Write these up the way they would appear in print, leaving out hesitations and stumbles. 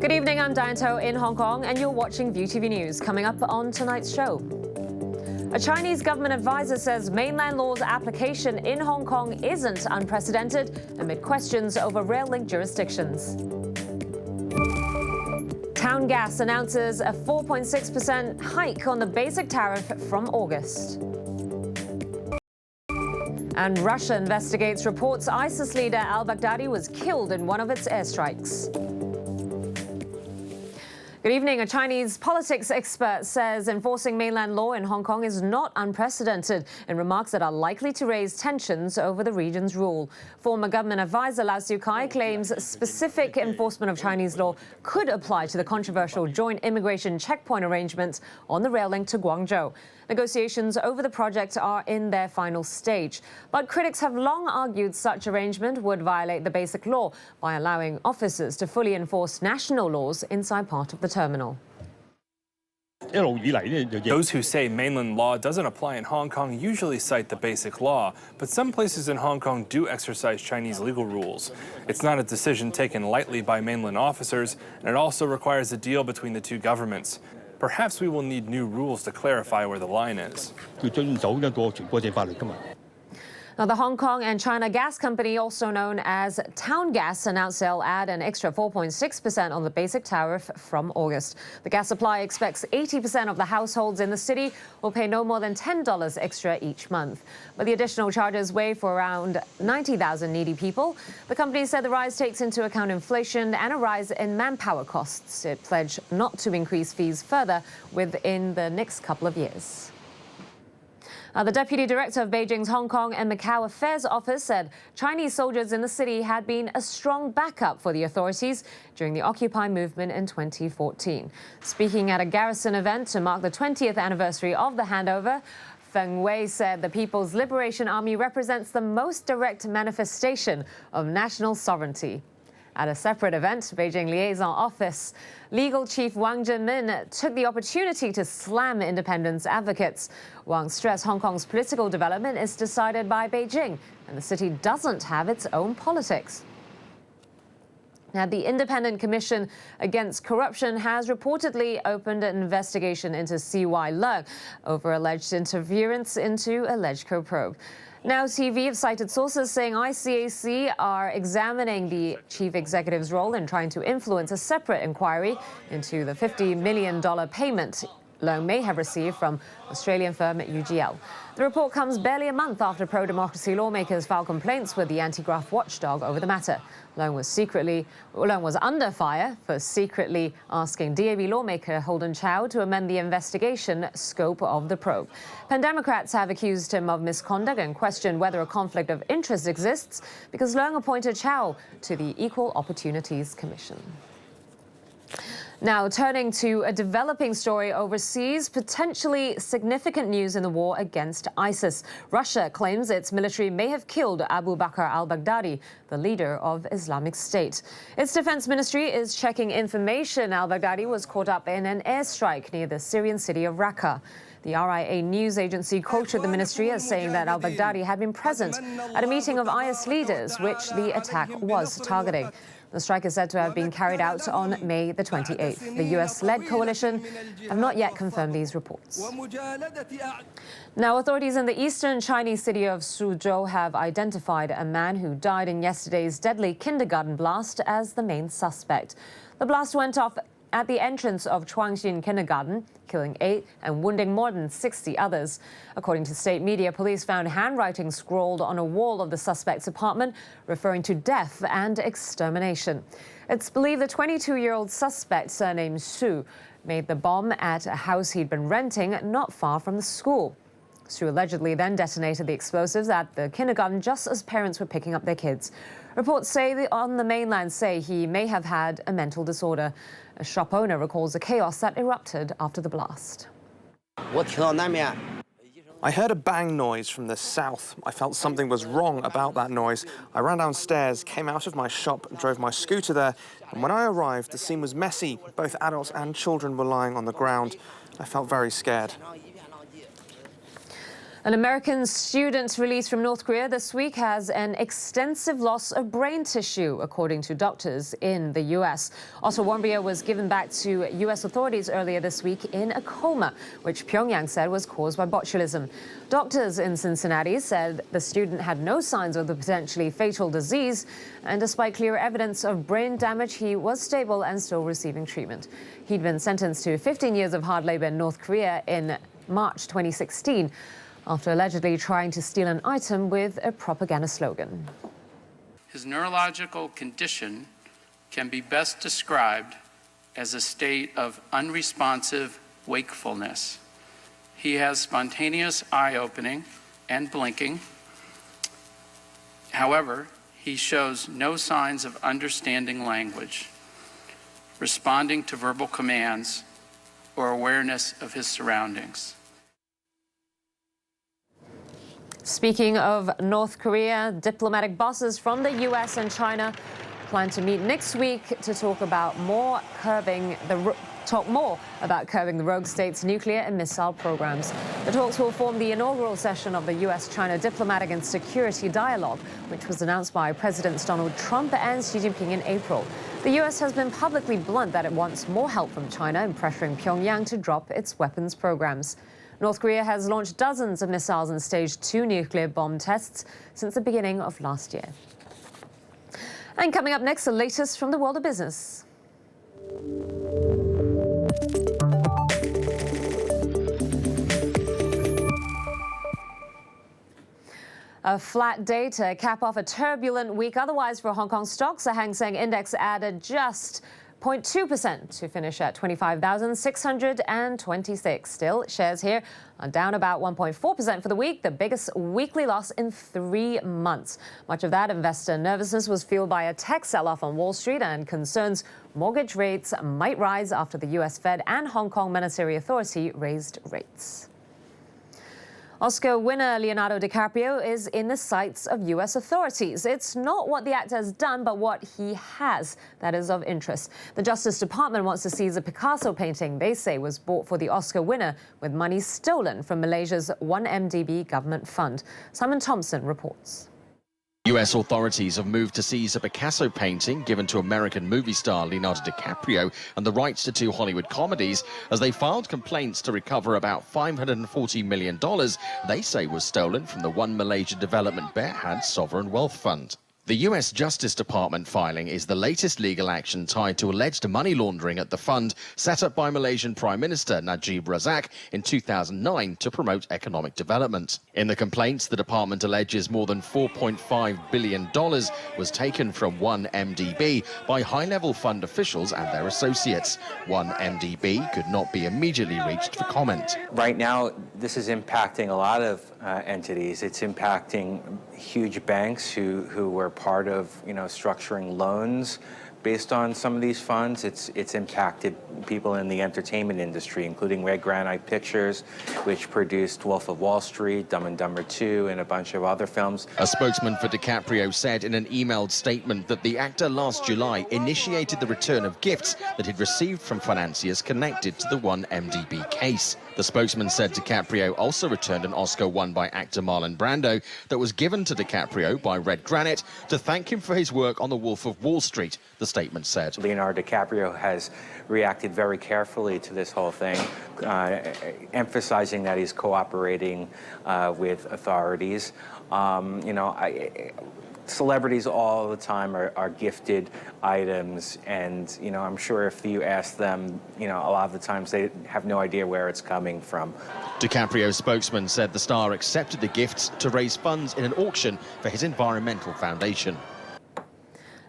Good evening, I'm Diane in Hong Kong, and you're watching ViuTV News. Coming up on tonight's show. A Chinese government advisor says mainland law's application in Hong Kong isn't unprecedented amid questions over rail-linked jurisdictions. Town Gas announces a 4.6% hike on the basic tariff from August. And Russia investigates reports ISIS leader al-Baghdadi was killed in one of its airstrikes. Good evening. A Chinese politics expert says enforcing mainland law in Hong Kong is not unprecedented in remarks that are likely to raise tensions over the region's rule. Former government advisor Lau Siu-kai claims specific enforcement of Chinese law could apply to the controversial joint immigration checkpoint arrangements on the rail link to Guangzhou. Negotiations over the project are in their final stage. But critics have long argued such arrangement would violate the basic law by allowing officers to fully enforce national laws inside part of the terminal. Those who say mainland law doesn't apply in Hong Kong usually cite the basic law, but some places in Hong Kong do exercise Chinese legal rules. It's not a decision taken lightly by mainland officers, and it also requires a deal between the two governments. Perhaps we will need new rules to clarify where the line is. Now, the Hong Kong and China Gas Company, also known as Town Gas, announced they'll add an extra 4.6% on the basic tariff from August. The gas supply expects 80% of the households in the city will pay no more than $10 extra each month. But the additional charges weigh for around 90,000 needy people. The company said the rise takes into account inflation and a rise in manpower costs. It pledged not to increase fees further within the next couple of years. The deputy director of Beijing's Hong Kong and Macau Affairs Office said Chinese soldiers in the city had been a strong backup for the authorities during the Occupy movement in 2014. Speaking at a garrison event to mark the 20th anniversary of the handover, Feng Wei said the People's Liberation Army represents the most direct manifestation of national sovereignty. At a separate event, Beijing Liaison Office Legal Chief Wang Zhenmin took the opportunity to slam independence advocates. Wang stressed Hong Kong's political development is decided by Beijing, and the city doesn't have its own politics. Now, the Independent Commission Against Corruption has reportedly opened an investigation into CY Leung over alleged interference into a LegCo probe. Now TV have cited sources saying ICAC are examining the chief executive's role in trying to influence a separate inquiry into the $50 million payment Leung may have received from Australian firm UGL. The report comes barely a month after pro-democracy lawmakers filed complaints with the anti-graft watchdog over the matter. Leung was under fire for secretly asking DAB lawmaker Holden Chow to amend the investigation scope of the probe. Pan-Democrats have accused him of misconduct and questioned whether a conflict of interest exists because Leung appointed Chow to the Equal Opportunities Commission. Now, turning to a developing story overseas, potentially significant news in the war against ISIS. Russia claims its military may have killed Abu Bakr al-Baghdadi, the leader of Islamic State. Its defense ministry is checking information al-Baghdadi was caught up in an airstrike near the Syrian city of Raqqa. The RIA news agency quoted the ministry as saying that al-Baghdadi had been present at a meeting of IS leaders, which the attack was targeting. The strike is said to have been carried out on May the 28th. The US-led coalition have not yet confirmed these reports. Now, authorities in the eastern Chinese city of Suzhou have identified a man who died in yesterday's deadly kindergarten blast as the main suspect. The blast went off at the entrance of Chuangxin Kindergarten, killing 8 and wounding more than 60 others. According to state media, police found handwriting scrawled on a wall of the suspect's apartment, referring to death and extermination. It's believed the 22-year-old suspect, surnamed Su, made the bomb at a house he'd been renting not far from the school. Su allegedly then detonated the explosives at the kindergarten just as parents were picking up their kids. Reports say on the mainland say he may have had a mental disorder. A shop owner recalls the chaos that erupted after the blast. I heard a bang noise from the south. I felt something was wrong about that noise. I ran downstairs, came out of my shop, drove my scooter there, and when I arrived, the scene was messy. Both adults and children were lying on the ground. I felt very scared. An American student released from North Korea this week has an extensive loss of brain tissue, according to doctors in the U.S. Otto Warmbier was given back to U.S. authorities earlier this week in a coma, which Pyongyang said was caused by botulism. Doctors in Cincinnati said the student had no signs of the potentially fatal disease, and despite clear evidence of brain damage, he was stable and still receiving treatment. He'd been sentenced to 15 years of hard labor in North Korea in March 2016. After allegedly trying to steal an item with a propaganda slogan. His neurological condition can be best described as a state of unresponsive wakefulness. He has spontaneous eye opening and blinking. However, he shows no signs of understanding language, responding to verbal commands, or awareness of his surroundings. Speaking of North Korea, diplomatic bosses from the U.S. and China plan to meet next week to talk more about curbing the rogue state's nuclear and missile programs. The talks will form the inaugural session of the U.S.-China Diplomatic and Security Dialogue, which was announced by Presidents Donald Trump and Xi Jinping in April. The U.S. has been publicly blunt that it wants more help from China in pressuring Pyongyang to drop its weapons programs. North Korea has launched dozens of missiles and staged 2 nuclear bomb tests since the beginning of last year. And coming up next, the latest from the world of business. A flat day to cap off a turbulent week otherwise for Hong Kong stocks. The Hang Seng Index added just 0.2% to finish at 25,626. Still, shares here are down about 1.4% for the week, the biggest weekly loss in 3 months. Much of that investor nervousness was fueled by a tech sell-off on Wall Street and concerns mortgage rates might rise after the US Fed and Hong Kong Monetary Authority raised rates. Oscar winner Leonardo DiCaprio is in the sights of U.S. authorities. It's not what the actor has done, but what he has that is of interest. The Justice Department wants to seize a Picasso painting they say was bought for the Oscar winner with money stolen from Malaysia's 1MDB government fund. Simon Thompson reports. U.S. authorities have moved to seize a Picasso painting given to American movie star Leonardo DiCaprio and the rights to 2 Hollywood comedies as they filed complaints to recover about $540 million they say was stolen from the One Malaysia Development Berhad Sovereign Wealth Fund. The U.S. Justice Department filing is the latest legal action tied to alleged money laundering at the fund set up by Malaysian Prime Minister Najib Razak in 2009 to promote economic development. In the complaints, the department alleges more than $4.5 billion was taken from 1MDB by high-level fund officials and their associates. 1MDB could not be immediately reached for comment. Right now, this is impacting a lot of entities. It's impacting huge banks who were part of, structuring loans based on some of these funds. It's impacted people in the entertainment industry, including Red Granite Pictures, which produced Wolf of Wall Street, Dumb and Dumber 2, and a bunch of other films. A spokesman for DiCaprio said in an emailed statement that the actor last July initiated the return of gifts that he'd received from financiers connected to the 1MDB case. The spokesman said DiCaprio also returned an Oscar won by actor Marlon Brando that was given to DiCaprio by Red Granite to thank him for his work on The Wolf of Wall Street, the statement said. Leonardo DiCaprio has reacted very carefully to this whole thing, emphasizing that he's cooperating with authorities. Celebrities all the time are gifted items, and I'm sure if you ask them, a lot of the times they have no idea where it's coming from. DiCaprio's spokesman said the star accepted the gifts to raise funds in an auction for his environmental foundation.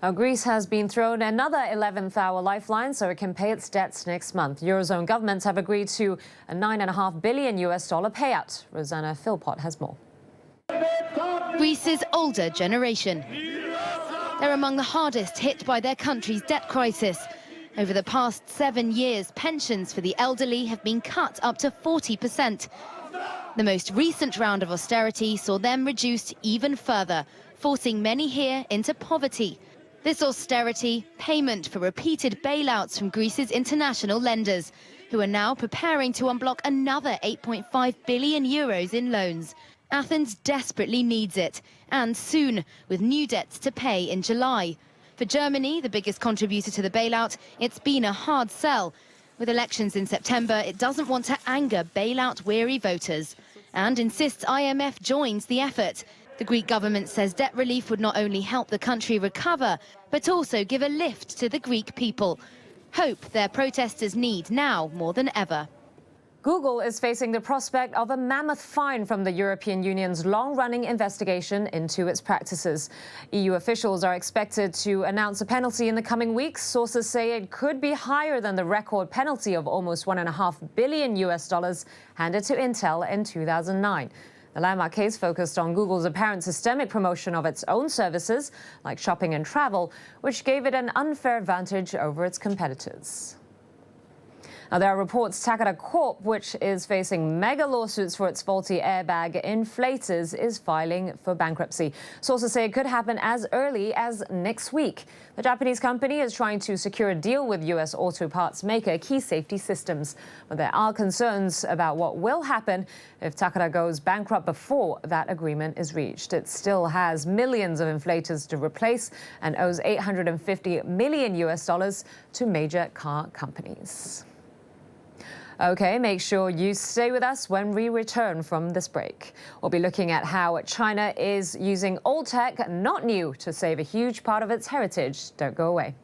Now, Greece has been thrown another 11th hour lifeline so it can pay its debts next month. Eurozone governments have agreed to a $9.5 billion payout. Rosanna Philpott has more. Greece's older generation. They're among the hardest hit by their country's debt crisis. Over the past 7 years, pensions for the elderly have been cut up to 40%. The most recent round of austerity saw them reduced even further, forcing many here into poverty. This austerity, payment for repeated bailouts from Greece's international lenders, who are now preparing to unblock another 8.5 billion euros in loans. Athens desperately needs it, and soon, with new debts to pay in July. For Germany, the biggest contributor to the bailout, it's been a hard sell. With elections in September, it doesn't want to anger bailout-weary voters and insists IMF joins the effort. The Greek government says debt relief would not only help the country recover, but also give a lift to the Greek people. Hope their protesters need now more than ever. Google is facing the prospect of a mammoth fine from the European Union's long-running investigation into its practices. EU officials are expected to announce a penalty in the coming weeks. Sources say it could be higher than the record penalty of almost $1.5 billion handed to Intel in 2009. The landmark case focused on Google's apparent systemic promotion of its own services, like shopping and travel, which gave it an unfair advantage over its competitors. Now, there are reports Takeda Corp, which is facing mega lawsuits for its faulty airbag inflators, is filing for bankruptcy. Sources say it could happen as early as next week. The Japanese company is trying to secure a deal with U.S. auto parts maker Key Safety Systems. But there are concerns about what will happen if Takeda goes bankrupt before that agreement is reached. It still has millions of inflators to replace and owes $850 million to major car companies. OK, make sure you stay with us when we return from this break. We'll be looking at how China is using old tech, not new, to save a huge part of its heritage. Don't go away.